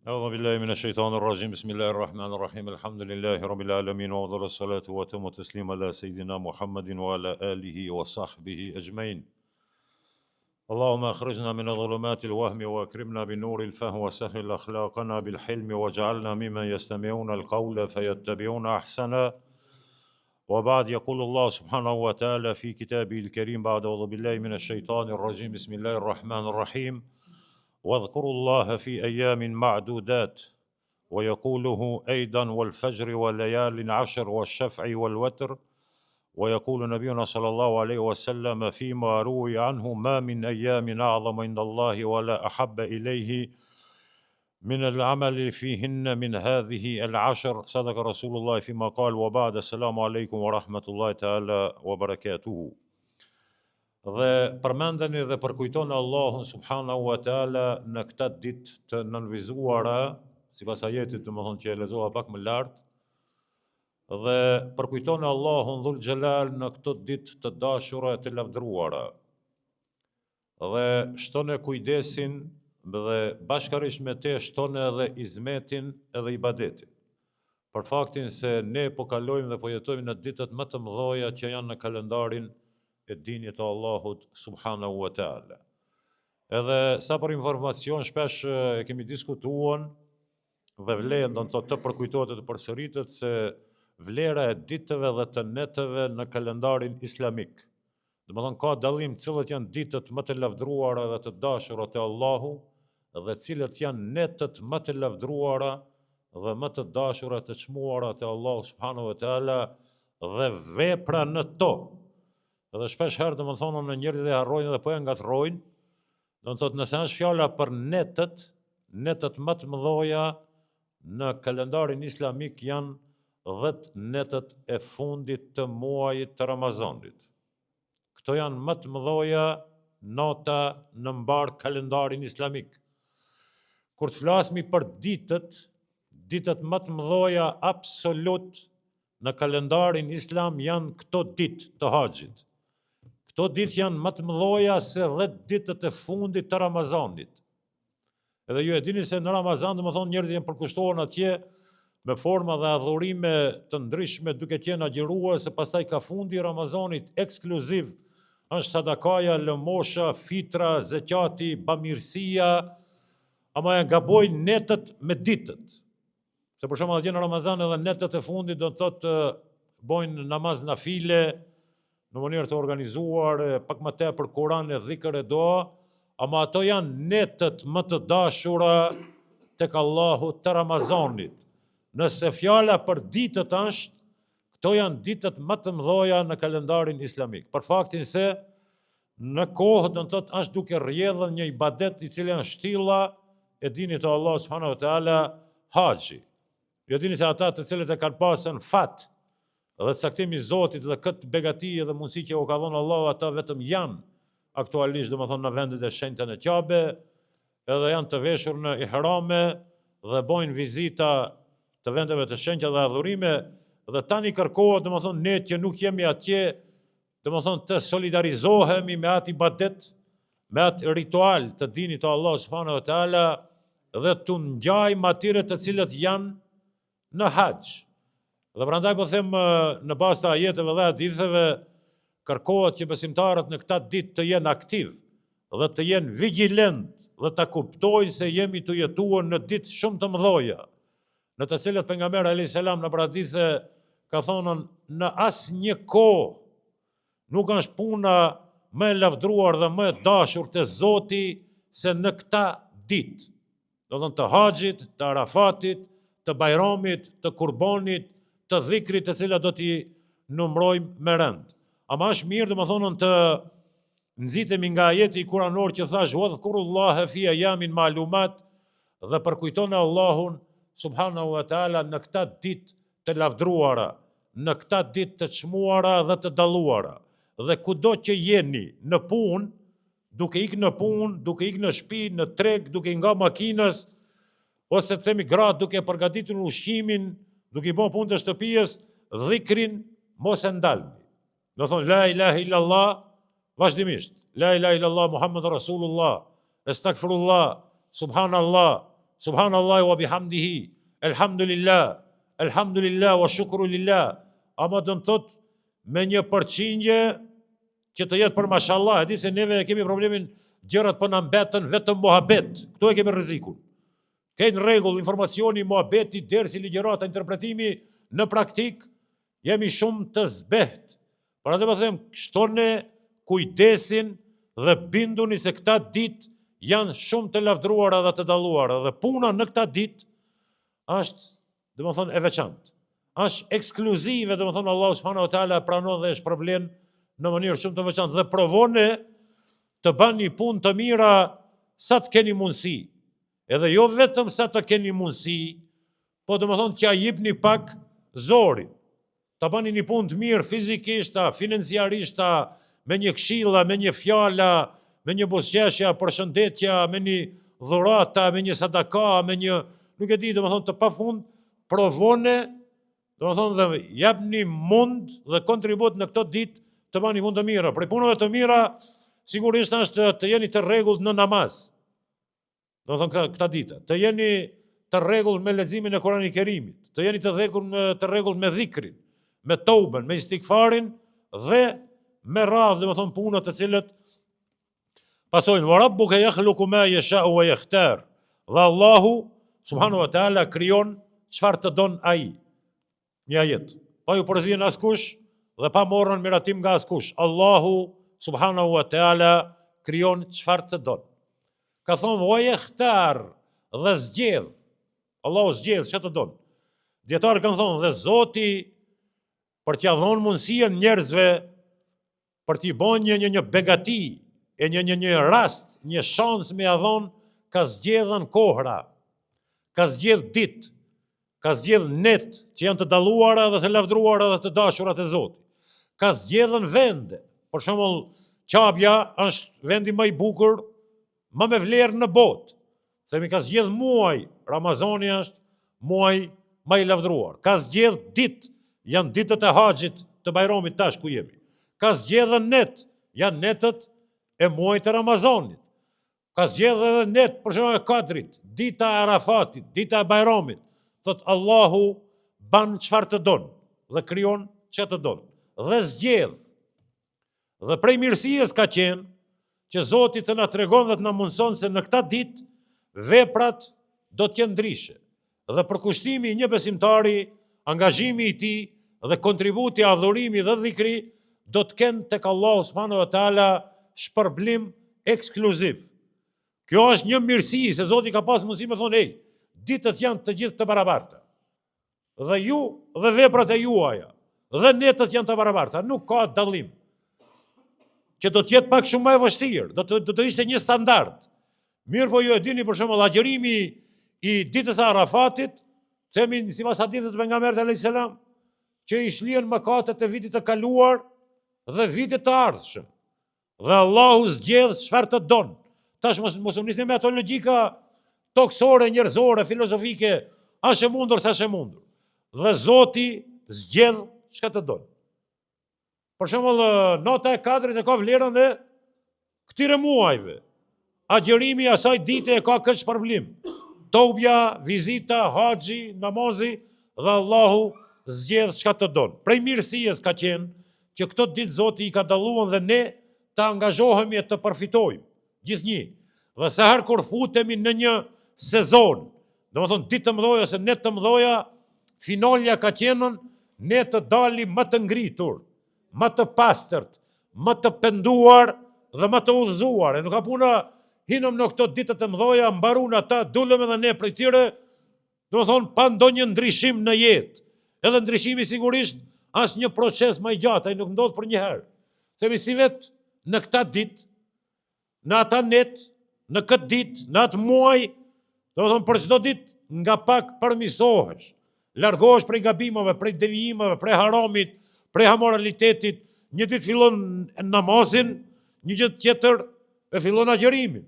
أعوذ بالله من الشيطان الرجيم بسم الله الرحمن الرحيم الحمد لله رب العالمين وأفضل الصلاة وأتم التسليم على سيدنا محمد وعلى آله وصحبه أجمعين اللهم أخرجنا من ظلمات الوهم وأكرمنا بنور الفهم وسهل أخلاقنا بالحلم واجعلنا ممن يستمعون القول فيتبعون أحسنه وبعد يقول الله سبحانه وتعالى في كتابه الكريم بعد أعوذ بالله من الشيطان الرجيم بسم الله الرحمن الرحيم واذكروا الله في أيام معدودات ويقوله أيضا والفجر وليال عشر والشفع والوتر ويقول نبينا صلى الله عليه وسلم فيما روي عنه ما من أيام أعظم عند الله ولا أحب إليه من العمل فيهن من هذه العشر صدق رسول الله فيما قال وبعد السلام عليكم ورحمة الله تعالى وبركاته. Dhe përmendeni dhe përkujtoni Allahun subhanahu wa taala në këtë ditë të nënvizuara, sipas ajetit domethënë që e lexova pak më lart, dhe përkujtoni Allahun dhul xhelal në këtë ditë të dashura të lavdëruara. Dhe shtoni kujdesin dhe bashkërisht me te shtoni edhe izmetin edhe ibadetin. Për faktin se ne po kalojmë dhe po jetojmë në ditët më të mëdha që janë në kalendarin e dinit të Allahut subhanahu wa taala. Edhe sa për informacion shpesh e kemi diskutuar dhe vlerën do të përkujtohet të përsëritet se vlera e ditëve dhe të netëve në kalendarin islamik. Domethënë ka dallim cilët janë ditët më të lavdëruara dhe të dashura te Allahu dhe cilët janë netët më të lavdëruara dhe më të dashura të çmuara te Allahu subhanahu wa taala dhe vepra në to. Edhe shpesh herë domethënë në njerëzit e harrojnë dhe po e ngatrojnë, do të thotë nëse është fjala për netët më të mëdha në kalendarin islamik janë 10 netët e fundit të muajit të Ramazanit. Këto janë më të mëdha nota në mbar kalendarin islamik. Kur të flasmi për ditët më të mëdha absolut në kalendarin islam janë këto ditë të haxhit. Këto ditë janë më të mëdha se 10 ditët e fundit të Ramazanit. Edhe ju e dini se në Ramazan domethënë njerëzit janë përkushtuar atje me forma dhe adhurime të ndryshme duke qenë agjëruar se pastaj ka fundi i Ramazanit ekskluziv është sadakaja, lëmosha, fitra, zeqati, bamirësia, ama e gabojnë netët me ditët. Se për shembull atje në Ramazan edhe netët e fundit do të thotë bojnë namaz nafile në mënyrë të organizuar, pak më tepër Kur'an e dhikr e doa, ama ato janë netët më të dashura tek Allahu të Ramazanit. Nëse fjala për ditët është, këto janë ditët më të mëdha në kalendarin islamik. Për faktin se në kohë do të thotë është duke rrjedhur një ibadet i cili është shtilla e dinit të Allahu subhanahu wa taala, haxhi. Ju dini se ata të cilët e kanë pasën fat dhe caktimi i Zotit dhe këtë begati dhe mundësi që u ka dhënë Allahu, ata vetëm janë aktualisht domethënë në vendet e shenjta në Qabe, edhe janë të veshur në ihrame dhe bojnë vizita të vendeve të shenjta dhe adhurime, dhe tani kërkohet domethënë ne që nuk jemi atje, domethënë të solidarizohemi me atë ibadet, me atë ritual të dinit të Allahu subhanahu wa taala dhe të ngjajmë atyre të cilët janë në haxh. Dhe prandaj po them në bazë të ajeteve dhe haditheve kërkohet që besimtarët në këtë ditë të jenë aktiv dhe të jenë vigjilent dhe të kuptojnë se jemi të jetuar në ditë shumë të mëdha, në të cilët pejgamberi alayhis salam në hadithe ka thonë në asnjë kohë nuk është puna më e lavdëruar dhe më e dashur te Zoti se në këtë ditë. Do të thonë të haxhit, të Arafatit, të Bajramit, të Kurbanit, të dhikrit të cilat do t'i numrojmë me rend. Ama është mirë domethënë të nxitemi nga ajeti kuranor që thash wadhkurullaha fi ayamin ma'lumat dhe përkujtoni Allahun subhanahu wa taala në këtë ditë të lavdëruara, në këtë ditë të çmuara dhe të dalluara. Dhe kudo që jeni në punë, duke ikë në punë, duke ikë në shtëpi, në treg, duke nga makinës, ose të themi gratë duke përgatitur ushqimin, duke i bën punë të shtëpisë, dhikrin mos e ndalni. Do thonë la ilaha illallah vazhdimisht. La ilaha illallah Muhammed Rasulullah, estagfirullah, subhanallah, subhanallah wa bihamdihi, elhamdulillah, elhamdulillah wa shukru lillah, ama do të thot me një përqindje që të jetë për mashallah. E di se neve kemi problemin gjërat për në mbetën vetëm muhabet, këtu e kemi rrezikun. Këtë rregull, informacioni, muhabeti, dersi, ligjërata, interpretimi në praktik, jemi shumë të zbeht. Për atë më them, shtone kujdesin dhe binduni se këta ditë janë shumë të lavdruara dhe të dalluara, dhe puna në këta ditë është, dhe më thonë, e veçantë. Është ekskluzive, dhe më thonë, Allah subhanahu wa taala pranon dhe e shpërblen në mënyrë shumë të veçantë, dhe provone të bani punë të mira sa të keni mundësi. Edhe jo vetëm sa të keni mundësi, po dhe më thonë t'ja jipni pak zorin. Ta bani një punë të mirë fizikisht, financiarisht, me një këshilla, me një fjala, me një buzëqeshja, përshëndetja, me një dhurata, me një sadaka, me një, nuk e di, dhe më thonë të pafund, provone, dhe më thonë dhe japni mund dhe kontribut në këto ditë të bani punë të mira. Prej punëve të mira, sigurisht është të jeni të rregullt në namaz. Do të thonë këta ditë, të jeni të rregullt me leximin e Kuranit Kerimit, të jeni të rregullt me dhikrin, me tauben, me istikfarin dhe me radhë, do të thonë punët të cilët pasojnë. Wa rabbuka yakhluqu ma yasha'u wa yakhtar. Dhe Allahu subhanahu wa taala krijon çfarë të don ai. Një ajet. Pa ju përzihen askush dhe pa morën miratim nga askush. Allahu subhanahu wa taala krijon çfarë të don. Ka thonë wa yakhtar dhe zgjedh. Allahu zgjedh çfarë të don. Dietarë kanë thonë dhe Zoti për t'ia dhënë mundësinë njerëzve për t'i bënë një begati e një rast, një shans me ia dhënë, ka zgjedhën kohra, ka zgjedh ditë, ka zgjedh net që janë të dalluara dhe të lavdruara dhe të dashurat e Zotit. Ka zgjedhën vende. Për shembull, Qabja është vendi më i bukur, më me vlerë në botë. Themi ka zgjedh muaj, Ramazani është muaj më i lavdruar. Ka zgjedh ditë, janë ditët e haxhit të Bajramit tash ku jemi. Ka zgjedhën net, janë netët e muajit të Ramazanit. Ka zgjedhë edhe net, për shembull e Kadrit, dita e Arafatit, dita e Bajramit. Thot Allahu ban çfarë të don dhe krijon çfarë të don dhe zgjedh. Dhe prej mirësisë ka qenë që Zoti të na tregon dhe të na mundson se në këtë ditë veprat do të jenë ndryshe. Dhe përkushtimi i një besimtari, angazhimi i tij dhe kontributi, adhurimi dhe dhikri do të kenë tek Allahu subhanahu wa taala shpërblim ekskluziv. Kjo është një mirësi se Zoti ka pas mundësi me thonë, ditët janë të gjithë të barabarta. Dhe ju dhe veprat e juaja dhe netët janë të barabarta, nuk ka dallim. Që do të jetë pak shumë më e vështirë, do të ishte një standard. Mirë po ju e dini për shembull agjërimi i ditës së Arafatit, themi sipas hadithit të pejgamberit alayhis salam, që i shlien mëkatet e vitit të kaluar dhe vitit të ardhshëm. Dhe Allahu zgjedh çfarë të don. Tash mos u nisni me ato logjika toksore, njerëzore, filozofike, as e mundur, sa e mundur. Dhe Zoti zgjedh çka të don. Për shembull, nota e Kadrit e ka vlerën e këtyre muajve. Agjërimi i asaj dite e ka këtë shpërblim. Tobja, vizita, haxhi, namazi dhe Allahu zgjedh çka të don. Prej mirësisë ka qenë që këto ditë Zoti i ka dalluar dhe ne të angazhohemi e të përfitojmë gjithnjë. Dhe sa herë kur futemi në një sezon, domethënë ditë të mëdha ose net të mëdha, finalja ka qenë ne të dalim më të ngritur, më të pastërt, më të penduar dhe më të udhëzuar. E nuk ka puna hinëm në këto ditë të mëdha, mbarun ata, dulëm edhe ne prej tyre, domethënë pa ndonjë ndryshim në jetë. Edhe ndryshimi sigurisht është një proces më i gjatë, ai nuk ndodh për një herë. Themi si vetë në këtë ditë, në ata net, në këtë ditë, në atë muaj, domethënë për çdo ditë nga pak përmirësohesh. Largohesh prej gabimeve, prej devijimeve, prej haramit, prej amoralitetit. Një ditë fillon namazin, një ditë tjetër e fillon agjërimin.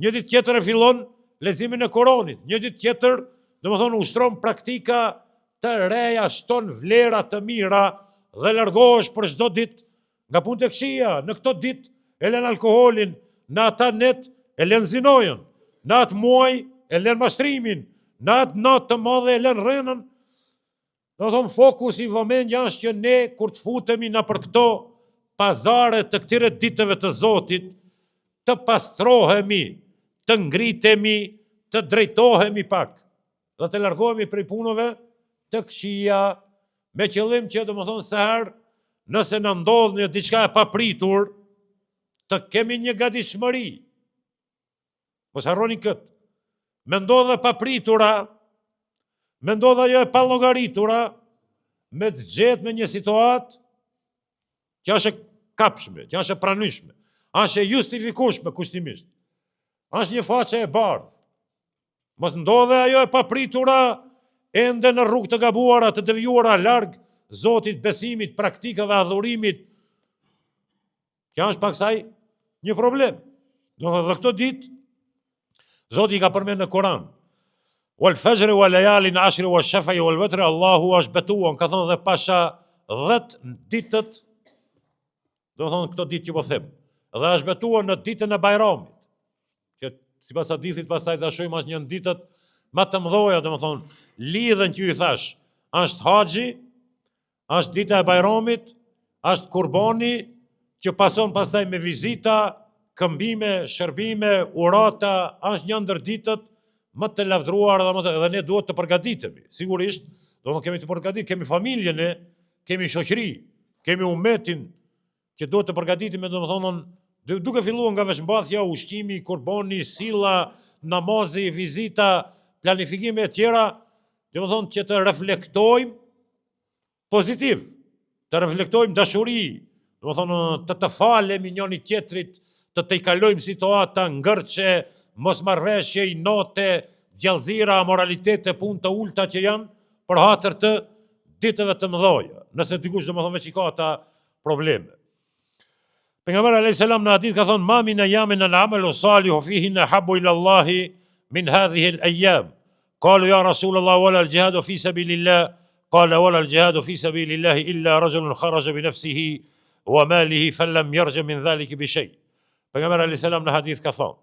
Një ditë tjetër e fillon leximin e Kuranit. Një ditë tjetër, domethënë ushtron praktika të reja, shton vlera të mira dhe largohesh për çdo ditë nga punë të këqija. Në këto ditë e lën alkoolin, në ata net e lën zinojën, në atë muaj e lën mashtrimin, në atë natë të madhe e lën rrenën. Do të thonë fokus i vëmendja është që ne kur të futemi në për këto pazare të këtyre ditëve të Zotit, të pastrohemi, të ngritemi, të drejtohemi pak, dhe të largohemi prej punëve të këqija, me qëllim që do më thonë se herë, nëse në ndodhë një diçka e papritur, të kemi një gatishmëri. Mos harroni këtë. Me ndodhë e papritura, me ndodhë ajo e pallogaritura, me të gjetë me një situatë që është e kapshme, që është e pranueshme, është e justifikueshme kushtimisht. Është një faqe e bardhë. Mos ndodhe ajo e papritura ende në rrugë të gabuara, të devijuara larg Zotit, besimit, praktikave, adhurimit. Kjo është paksaj një problem. Dhe këto ditë Zoti ka përmend në Kur'an. Wal fajri wal layalin ashri wal shaf'i wal watri, Allahu është betuar, ka thënë dhe pasha 10 ditët, do të thonë këto ditë që po them, dhe është betuar në ditën e Bajramit, që sipas hadithit pastaj ta shohim as një ditët më të mëdha, do të thonë, lidhen që ju thash, është haxhi, është dita e Bajramit, është kurbani që pason pastaj me vizita, këmbime, shërbime, urata, është një ndër ditët më të lavdruar dhe ne duhet të përgatitemi. Sigurisht, do të kemi të përgatitur, kemi familjen e, kemi shoqëri, kemi umetin që duhet të përgatitemi, do të thonë, duke filluar nga veshmbathja, ushqimi, kurbani, silla, namazi, vizita, planifikime e tjera, do të thonë që të reflektojmë pozitiv, të reflektojmë dashuri, do të thonë të falemi njëri tjetrit, të i kalojmë situata ngërçe, mosmarrveshje, inote, djallëzira, moralitete, punë të ulta që janë për hatër të ditëve të mëdha. Nëse dikush do të thonë veç i ka ata probleme. Pejgamberi alayhis salam në hadith ka thonë: "Ma min ayamin al-amalu salihu fihinna habbu ila Allahi min hadhihi al-ayyam." Qalu ya Rasulullah wala al-jihadu fi sabilillah. Qala wala al-jihadu fi sabilillah illa rajulun kharaja bi nafsihi wa malihi falam yarja min dhalika bi shay. Pejgamberi alayhis salam në hadith ka thonë: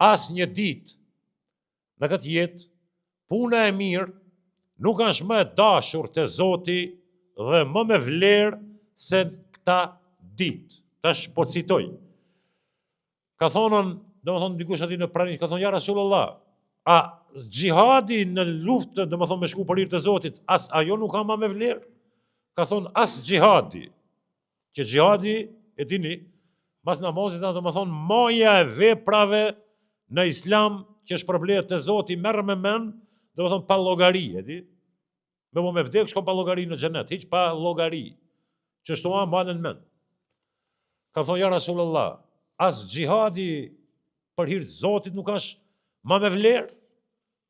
as një ditë në këtë jetë, puna e mirë nuk është më e dashur te Zoti dhe më me vlerë se këta ditë. Tash po citoj. Ka thonën, domethënë dikush aty në pranit, ka thonë: "Ja Rasulullah, a xhihadi në luftë, domethënë me shku për hir të Zotit, as ajo nuk ka më me vlerë?" Ka thonë: "As xhihadi." Që xhihadi, e dini, mas namazit, domethënë moja e veprave në Islam që shpërblehet te Zoti merr me mend, domethënë pa llogari, e di? Me vdek shkon pa llogari në xhenet, hiç pa llogari. Çështo mbanen mend. Ka thonë: "Ja Rasulullah, as xhihadi për hir të Zotit nuk është më me vlerë?"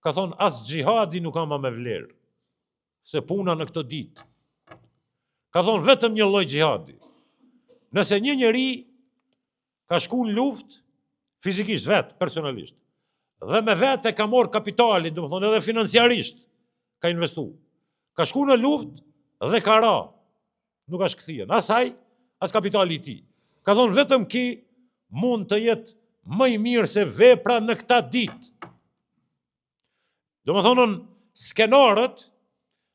Ka thonë: "As xhihadi nuk ka më me vlerë se puna në këtë ditë." Ka thonë: "Vetëm një lloj xhihadi. Nëse një njeri ka shku në luftë fizikisht, vetë, personalisht, dhe me vetë ka morë kapitalin, do të thonë edhe financiarisht, ka investu, ka shku në luftë dhe ka ra, nuk është kthien, asaj, as kapitali i tij. Ka thonë vetëm ki mund të jetë më i mirë se vepra në këta ditë." Do të thonë skenarët,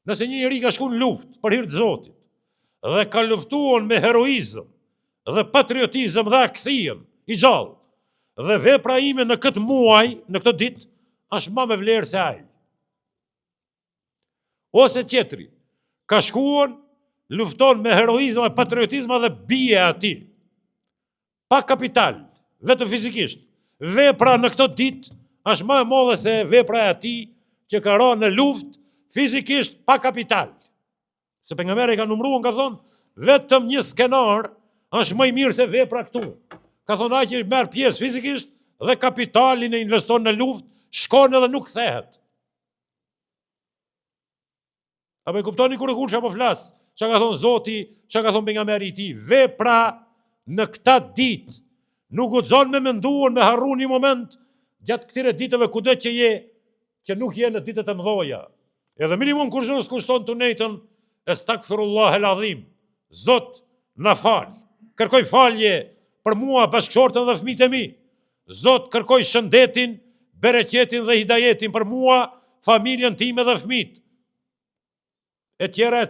nëse një njeri ka shku në luftë për hir të Zotit dhe ka luftuar me heroizëm dhe patriotizëm dhe akthien i gjallë, dhe vepra ime në këtë muaj, në këtë ditë, është më me vlerë se ai. Ose tjetri, ka shkuar, lufton me heroizëm e patriotizëm dhe bie ati, pa kapital, vetëm fizikisht. Vepra në këtë ditë është më e madhe se vepra e ati që ka ra në luftë fizikisht pa kapital. Se pejgamberi ka numëruar, ka thonë, vetëm një skenar është më i mirë se vepra këtu. Ka thonë ai që merr pjesë fizikisht dhe kapitalin e investon në luftë, shkon edhe nuk kthehet. Apo e kuptoni kur çfarë po flas? Çka ka thonë Zoti, çka ka thonë pejgamberi i tij? Vepra në këtë ditë nuk guxon me menduar, me harru një moment gjatë këtyre ditëve kudo që je, që nuk je në ditët e mëdha. Edhe minimum kur kushton tunetën, Astaghfirullah el-Azim. Zot, na fal. Kërkoj falje për mua, bashkëshortën dhe fëmijët e mi. Zot, kërkoj shëndetin, bereqetin dhe hidajetin për mua, familjen time dhe fëmijët. E tjera.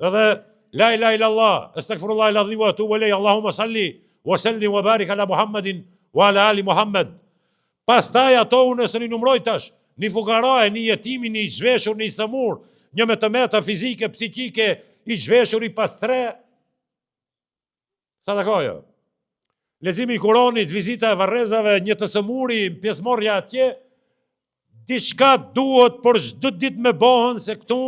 Edhe la ilaha illallah, astaghfirullah al-azim wa atubu ilayh, Allahumma salli wa sallim wa barik ala Muhammedin wa ala ali Muhammed. Pastaj ato unë së numëroj tash, një fukarae, një jetimi, një i zhveshur, një i sëmur, një me të meta fizike, psikike, i zhveshur, i pastre. Sa të kojo? Leximi i Kuranit, vizita e varrezave, një të sëmuri, pjesëmarrja atje, diçka duhet për çdo ditë me bëhen se këtu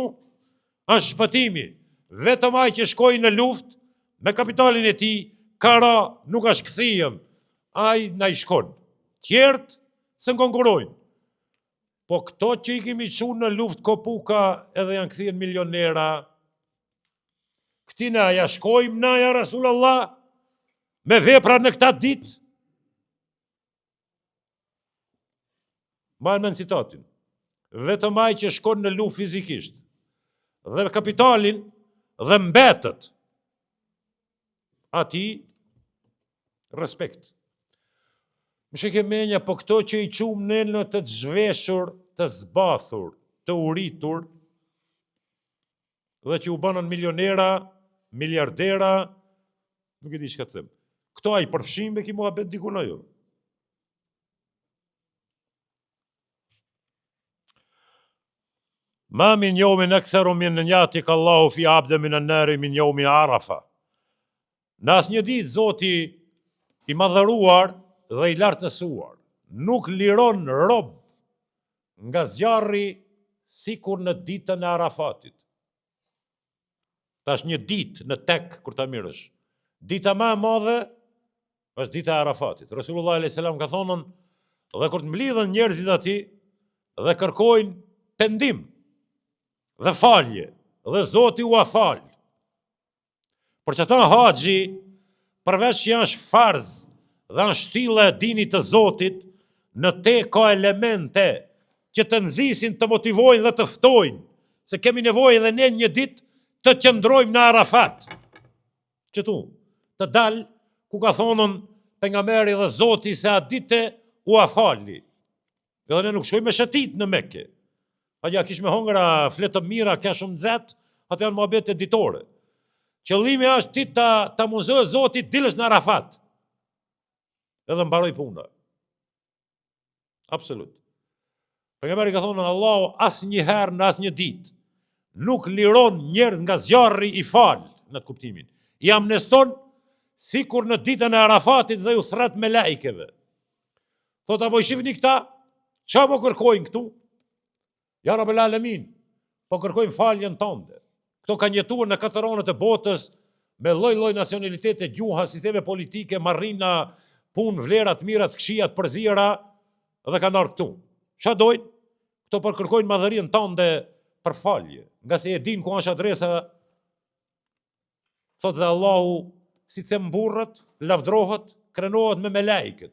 është shpëtimi. Vetëm ai që shkoi në luftë me kapitalin e tij, kara nuk është kthiem. Ai na i shkon. Tjertë se konkurojnë. Po këto që i kemi çuar në luftë kopuka edhe janë kthyen milionera. Këtina ja shkojmë na ja Rasulullah me vepra në këta ditë. Marrë me në citatin. Vetëm ai që shkon në luftë fizikisht dhe kapitalin dhe mbetet, ati respekt. Më shike menja, po këto që i qumë ne në të zhveshur, të zbathur, të uritur, dhe që u banën milionera, miliardera, nuk e di çka të them. Këto ai përfshim me ki muhabet dikuna jo. Ma min yawmin aktharu min an yatika Allahu fi 'abdin min an-nar min yawmi Arafa. Në asnjë ditë Zoti i madhëruar dhe i lartësuar nuk liron rob nga zjarri sikur në ditën e Arafatit. Tash një ditë në tek kur ta mirësh. Dita më e madhe është dita e Arafatit. Rasulullah alayhis salam ka thonë, dhe kur të mblidhen njerëzit aty dhe kërkojnë pendim dhe falje, dhe Zoti u afal. Por që ta haxhi, përveç që janë farz dhe janë shtylla e dinit të Zotit, në te ka elemente që të nxisin, të motivojnë dhe të ftojnë, se kemi nevojë edhe ne një ditë të qëndrojmë në Arafat. Qëtu, të dalë ku ka thonën pejgamberi dhe Zoti se atë ditë u afali. Dhe ne nuk shkojmë me shëtit në Mekë. A ja kish me hongra fletë mira, ka shumë nxehtë, atë janë muhabete ditore. Qëllimi është ti ta mundësoj Zotit dilësh në Arafat. Edhe mbaroj puna. Absolut. Pejgamberi ka thonë Allahu asnjëherë në asnjë ditë nuk liron njerëz nga zjarri i fal në të kuptimin. I amneston sikur në ditën e Arafatit dhe ju thret me lajkeve. Thot apo i shifni këta, çfarë po kërkojnë këtu? Ja Rabbel Alamin, po kërkojmë faljen tënde. Këto kanë jetuar në katër anët e botës me lloj-lloj nacionalitete, gjuha, sisteme politike, marrina, punë, vlera të mira, të këqija, të përzira dhe kanë ardhur këtu. Çfarë dojnë? Këto po kërkojnë madhërinë tënde për falje, nga se e din ku është adresa. Thotë dhe Allahu, si them burrët, lavdrohet, krenohet me melajket.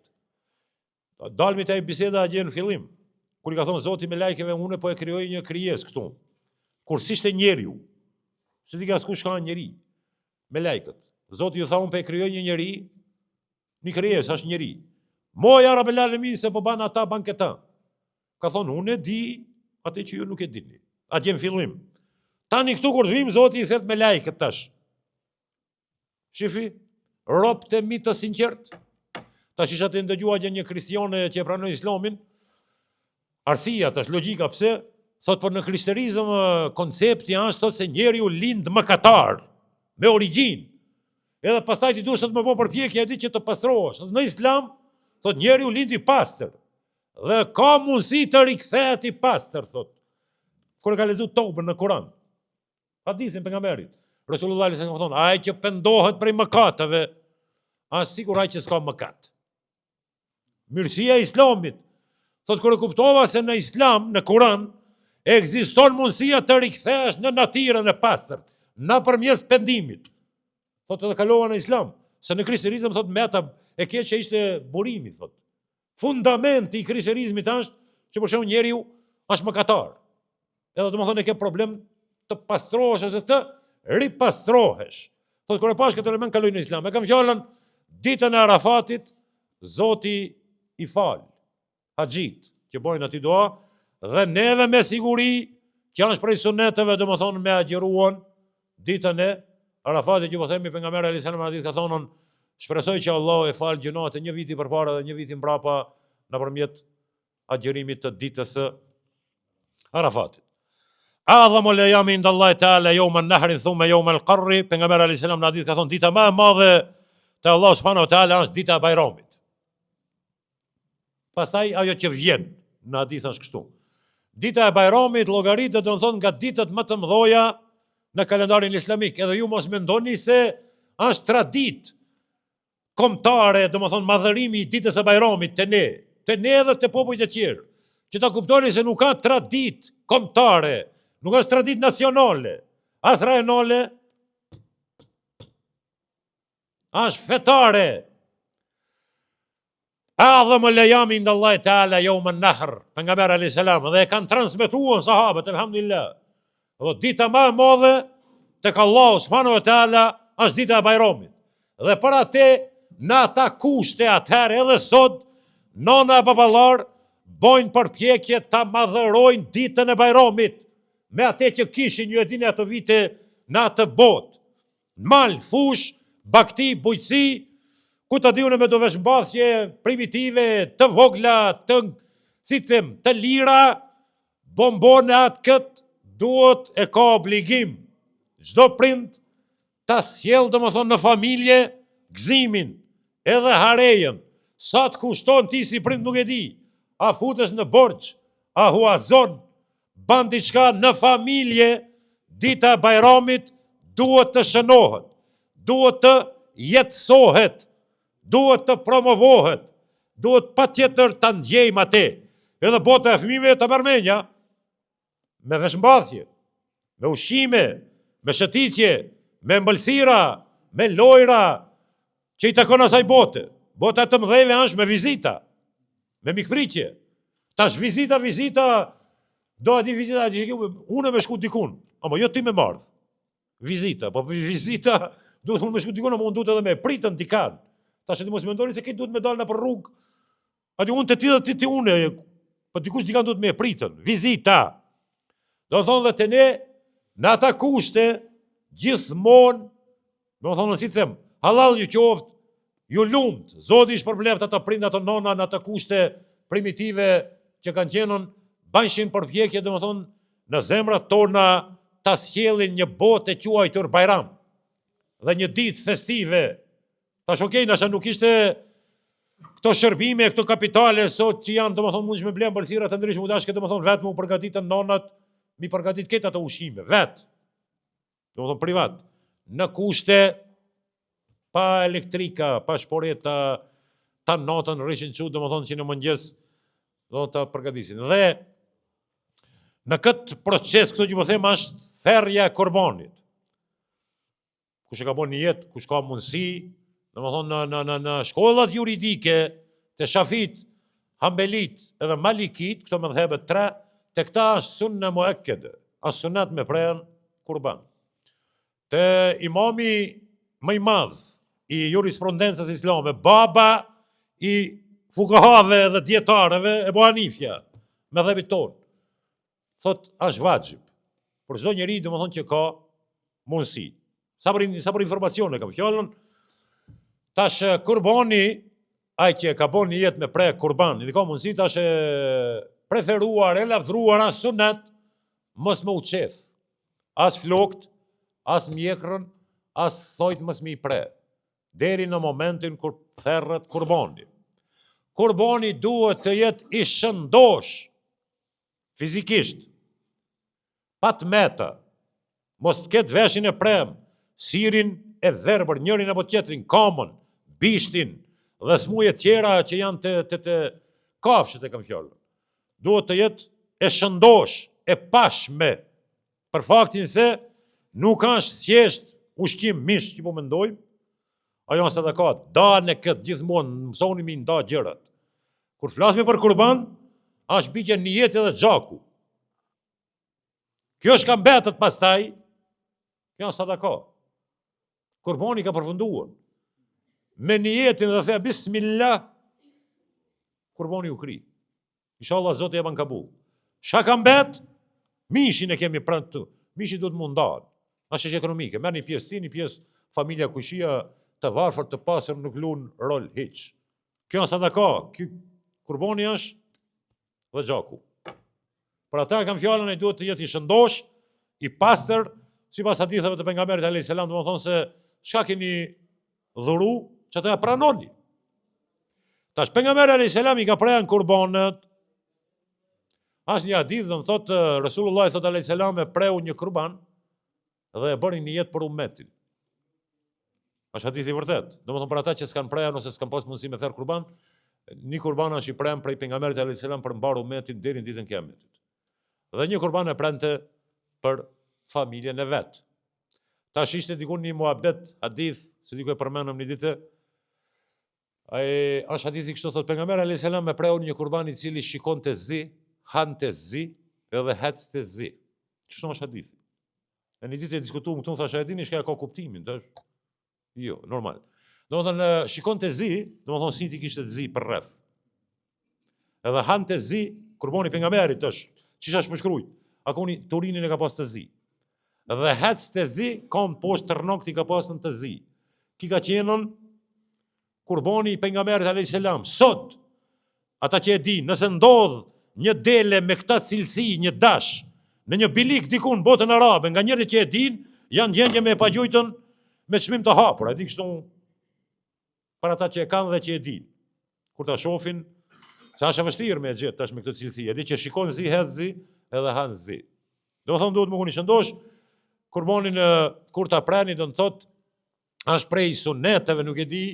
Dalmi të e biseda gjë në fillim, kur i ka thonë Zoti me lajkeve, une po e krijoj një krijes këtu, kur si shte njeriu, se ti ka s'kush ka njeri, me lajket. Zoti ju tha unë po e krijoj një njeri, një krijes, është njeri. Moja Rabbel Alamin se po ban ata, ban këta. Ka thonë, unë e di, atë që ju nuk e dini. A gjem fillim. Tani këtu kur të vim, Zoti i thet me lajket tash. Shifi, ropë të mi të sinqert. Tash isha të ndëgjua gjë një kristiane që e pranoi Islamin. Arsia, tash logjika pse? Thot për në krishterizëm koncepti është thot se njeriu lind mëkatar, me origjinë. Edhe pastaj ti duhet të më bëj përpjekje aty që të pastrohesh. Në Islam thot njeriu lind i pastër dhe ka mundësi të rikthehet i pastër, thot. Kur ka lexuar Tobën në Kur'an. Hadithin pejgamberit. Rasulullah sallallahu alaihi wasallam thonë, ai që pendohet prej mëkateve, është sigur ai që s'ka mëkat. Mirësia e Islamit. Thot kur e kuptova se në Islam, në Kur'an, ekziston mundësia të rikthehesh në natyrën e pastërt, nëpërmjet pendimit. Thot edhe kalova në Islam, se në krishterizëm thot me ata e keqja ishte burimi, thot. Fundamenti i krishterizmit është që për shembull njeriu është mëkatar. Edhe domethënë ke problem të pastrohesh ose të ripastrohesh. Thot kur e pash këtë element kaloj në Islam. E kam fjalën ditën e Arafatit, Zoti i fal. haxhit që bojnë aty dua, dhe neve me siguri që janë prej suneteve, domethënë me agjeruan ditën e Arafatit, që po themi pejgamberi alayhis salam hadith ka thonë, shpresoj që Allah e fal gjunat e një viti përpara dhe një viti mbrapa nëpërmjet agjerimit të ditës së Arafatit. A'dhamu al-ayami inda Allah ta'ala yawm an-nahr thumma yawm al-qarr. Pejgamberi alayhis salam në hadith ka thonë, dita më e madhe te Allah subhanahu wa taala është dita e Bajramit. Pastaj ajo që vjen në hadith është kështu. Dita e Bajramit llogaritet domethënë nga ditët më të mëdha në kalendarin islamik. Edhe ju mos mendoni se është tradit kombëtare, domethënë madhërimi i ditës së Bajramit te ne edhe te popujt e tjerë. Që ta kuptoni se nuk ka tradit kombëtare, nuk është tradit nacionale, as rajonale, është fetare. A'dhamu al-ayami inda Allah ta'ala yawm an-nahr. Pejgamberi alayhis salam dhe e kanë transmetuar sahabët, alhamdulillah. Dhe dita më e madhe tek Allah subhanahu wa taala është dita e Bajramit. Dhe për atë në ata kushte atëherë edhe sot nona e baballar bojnë përpjekje ta madhërojnë ditën e Bajramit me atë që kishin ju e dini ato vite në atë botë. Mal, fush, bakti, bujqësi, ku të diune me do veshmbathje primitive, të vogla, të lira, bombone atë këtë, duhet e ka obligim. Çdo prind ta sjell domethënë në familje gëzimin, edhe harejen. Sa të kushton ti si prind nuk e di. A futesh në borxh, a huazon, ban diçka në familje, dita e Bajramit duhet të shënohet, duhet të jetësohet, duhet të promovohet, duhet patjetër ta ndjejmë atë. Edhe bota e fëmijëve të mërmenja, me veshmbathje, me ushqime, me shëtitje, me mbëlsira, me lojra, që i takon asaj bote. Bota të mëdheve është me vizita, me mikpritje. Tash vizita, do ati vizita, unë me shku dikun, ama jo ti me mardh. Vizita, po vizita, duhet unë me shku dikun, ama unë duhet edhe me pritën dikan. Tash ti mos mendoni se këtë duhet me dalë në për rrugë. Ati unë të ti dhe ti une, po dikush dikan duhet me pritën. Vizita. Do thonë dhe të ne, në ata kushte, gjithmonë, do thonë si them, halal ju qoftë, ju lumt, Zoti shpërbleft ata prind ato nona në ata kushte primitive që kanë qenën, banshin përpjekje, do thonë, në zemrat tona ta sjellin një botë e quajtur Bajram dhe një ditë festive. Tash okej, nasha nuk ishte këto shërbime, këto kapitale sot që janë, domethënë mundsh me blen balësira të ndryshme, u dashkë domethënë vetëm u përgatitën nonat, mi përgatit këtë ato ushqime, vetë, domethënë privat, në kushte pa elektrika, pa shporeta, ta natën rrishin çu, domethënë që në mëngjes do ta përgatisin. Dhe në këtë proces, këto që po them është therrja e kurbanit. Kush e ka bën një jetë, kush ka mundësi, domethënë në shkollat juridike të Shafit, Hambelit edhe Malikit, këto mëdhëbe tre, te këta është sunne muakkede, është sunet me prerë kurban. Te imami më i madh i jurisprudencës islame, baba i fukahave dhe dietarëve, Ebu Hanifja, me dhebit tonë, thot është vajib për çdo njeri domethënë që ka mundësi. Sa për informacione kam fjallën, tash kurbani, ai që ka bën një jetë me pre kurban, dhe ka mundësi tash e preferuar, e lavdruar as sunet, mos më u qeth. As flokt, as mjekrën, as thojt mos më i pre. Deri në momentin kur therrët kurbani. Kurbani duhet të jetë i shëndosh, fizikisht, pa të meta, mos të ketë veshin e prem, sirin e verbër, njërin apo tjetrin, kamën, bishtin, dhe smuje tjera që janë të kafshët e kam fjallën. Duhet të jetë e shëndosh, e pashme, për faktin se nuk është thjesht ushqim mish që po mendojmë, ajo në sadakat, da në këtë gjithmonë, mësoni mi nda gjërat. Kur flasme për kurban, është bigje një jetë edhe gjaku. Kjo është ka mbetët pastaj, kjo në sadakat. Kurbani ka përfunduar. Me një jetin dhe the bismillah, kurbani u kri. Inshallah Zoti e ban kabull. Çka ka mbet? Mishin e kemi pranë këtu. Mishi duhet mundar. Ashtë ekonomike. Merr një pjesë ti, një pjesë familja kushia të varfër të pasur nuk luan rol hiç. Kjo është sadaka. Ky kurbani është dhe gjaku. Për ata kam fjalën e duhet të jetë i shëndosh, i pastër, sipas haditheve të pejgamberit alayhis salam, domethënë se çka keni dhuru, çata ja pranoni. Tash pejgamberi alayhis salam i ka pranë kurbanët. Është një hadith dhe më thotë Resulullah thotë alayhis salam e preu një kurban dhe e bëri një jetë për ummetin. Është hadith i vërtet. Domethënë për ata që s'kan prerë ose s'kan pas mundësi me thërr kurban, një kurban është i prem prej pejgamberit alayhis salam për mbar ummetin deri në ditën e Kiametit. Dhe një kurban e prente për familjen e vet. Tash ishte diku një muhabet hadith, se diku e përmendëm një ditë. Është hadithi kështu thotë pejgamberi alayhis salam e preu një kurban i cili shikonte zi, hante zi edhe hecte zi. Kështu është hadithi. E një ditë e diskutuam këtu, thashë e dini çka ka kuptimin, tash. Jo, normal. Domethënë shikonte zi, domethënë si ti kishte zi për rreth. Edhe hante zi, kurbani pejgamberit është, çish është përshkruaj. Akoni Turinin e ka pas të zi. Dhe hecte zi, kam poshtë tërnokti ka pas në të zi. Ki ka qenën kurbani pejgamberit alayhis salam. Sot, ata që e di, nëse ndodh një dele me këtë cilësi, një dash, në një bilik diku në botën arabe, nga njerëzit që e din, janë gjendje me pagjujtën me çmim të hapur. E di kështu për ata që e kanë dhe që e din. Kur ta shohin, sa është e vështirë me e gjetë tash me këtë cilësi. E di që shikon zi, hedh zi, edhe han zi. Domethënë duhet më kuni shëndosh, kurbanin kur ta prani do të thotë, është prej suneteve, nuk e di,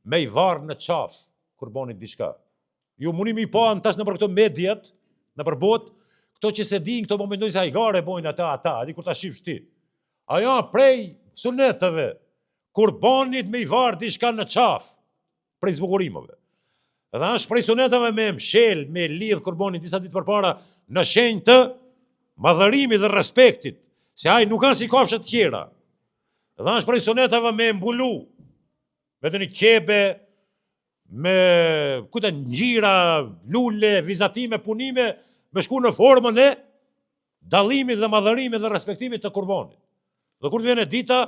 me i varë në qafë, kurbanit diçka. Ju munimi i pa në tash në për këto mediat, në për botë, këto që se din, këto po mendojnë se ajgare bojnë ata, di kur ta shifsh ti. Ajo prej suneteve, kurbanit me i varë diçka në qafë, prej zbukurimeve. Dhe është prej suneteve me mshel, me lidh kurbanit disa ditë përpara, në shenjë të madhërimit dhe respektit, se ai nuk kanë si kafshët tjera. Dhe është prej suneteve me mbulu, me të një kebe, me kute ngjira, lule, vizatime, punime, me shku në formën e dallimit dhe madhërimit dhe respektimit të kurbanit. Dhe kur të vjen e dita,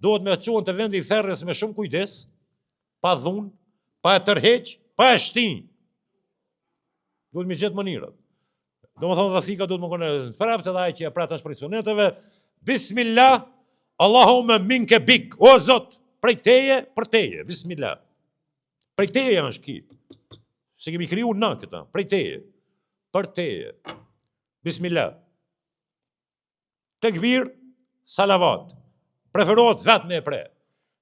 duhet me çuan të vendi i therrjes me shumë kujdes, pa dhunë, pa e tërheq, pa e shtin. Duhet me gjetë mënyrat. Domethënë dhe thika duhet më kone prapë edhe ai që e prat është prej suneteve, Bismillah, Allahumma minke bik, o Zot, prej teje për teje, Bismillah. Prej teje është ki. Se kemi kriju na këta, prej teje, për teje. Bismillah. Tekbir, salavat. Preferohet vetë me e pre.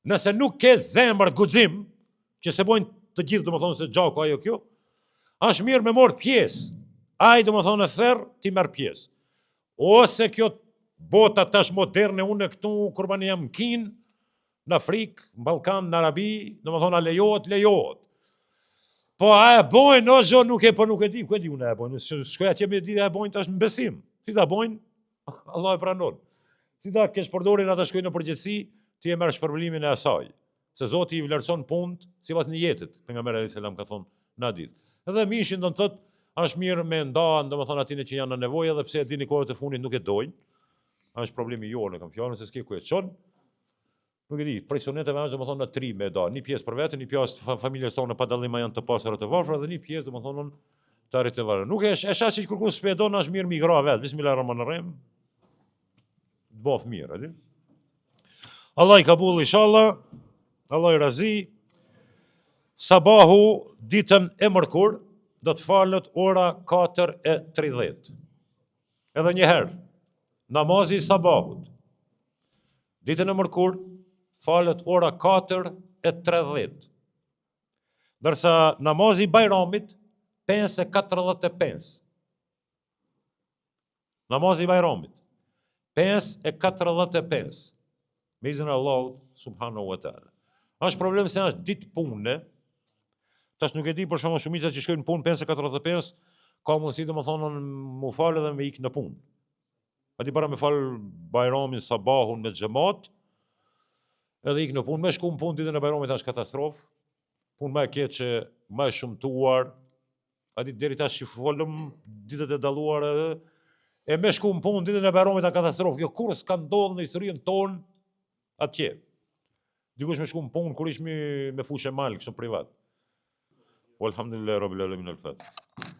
Nëse nuk ke zemër guxim, që se bojnë të gjithë, domethënë se gjaku ajo kjo, është mirë me morë pjesë. Ai domethënë e therr, ti merr pjesë. Ose kjo bota tash moderne, unë këtu kurbani jam në Kinë, në Afrikë, në Ballkan, në Arabi, domethënë a lejohet. Po a e bojnë, o zho, nuk e di, ku e di unë e bojnë, shkoja që me di e bojnë tash në besim. Si ta bojnë, Allah e pranon. Si ta kesh përdorin ata shkojnë në përgjithësi, ti e merr shpërblimin e asaj. Se Zoti i vlerëson punët sipas niyetit, pejgamberi alayhis salam ka thonë në hadith. Edhe mishin do të thotë, është mirë me ndan, domethënë atyne që janë në nevojë, edhe pse e dini kohët e fundit nuk e dojnë. Është problemi jonë, kam fjalën se s'ke ku e çon. Nuk e di, prej suneteve është domethënë në tri me da, një pjesë për veten, një pjesë familjes tonë pa dallim janë të pasura të varfër dhe një pjesë domethënë të arrit të varur. Nuk e shaq që kërkush spedon është mirë migra vet. Bismillahirrahmanirrahim. Bof mirë, a di? Allah i kabull inshallah. Allah i razi. Sabahu ditën e mërkur do të falet ora 4:30. Edhe një herë, namazi i sabahut. Ditën e mërkur falet ora 4:30. Ndërsa namazi i Bajramit 5:45. Namazi i Bajramit 5:45. Me izin e Allahut subhanahu wa taala. Është problem se është ditë pune. Tash nuk e di për shkakun shumica që shkojnë në punë 5:45, ka mundësi domethënë mu falë dhe me ikë në punë. A di para me fal Bajramin sabahun me xhamat, edhe ikë në punë, me shku në punë ditën e Bajramit është katastrofë. Punë më e keqe, më e shumtuar, A ditë deri tash që folëm ditët e dalluara e me shku në punë ditën e Bajramit a katastrofë. Kjo kur s'ka ndodhur në historinë tonë atje. Dikush me shku në punë kur ishmi me fushë mal, kështu privat. Walhamdulillah rabbil alamin al-Fatiha.